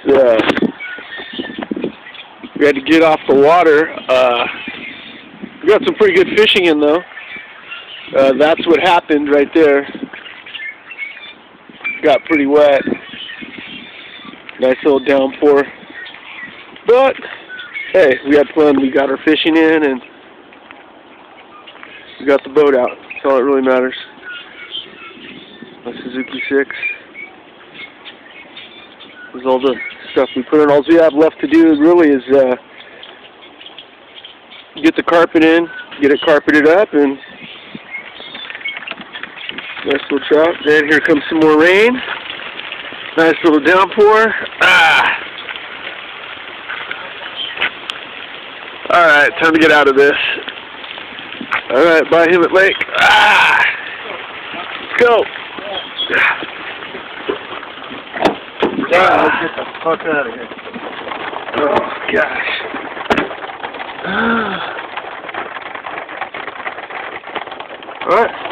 we had to get off the water. We got some pretty good fishing in though. That's what happened right there. Got pretty wet. Nice little downpour. But hey, we had fun. We got our fishing in and we got the boat out. That's all that really matters. My Suzuki 6. This is all the stuff we put in. All we have left to do really is get the carpet in, get it carpeted up, and nice little trout. Then here comes some more rain. Nice little downpour. Alright, time to get out of this. Alright, bye Hemet Lake. Let's go. Let's get the fuck out of here. Oh gosh. Alright.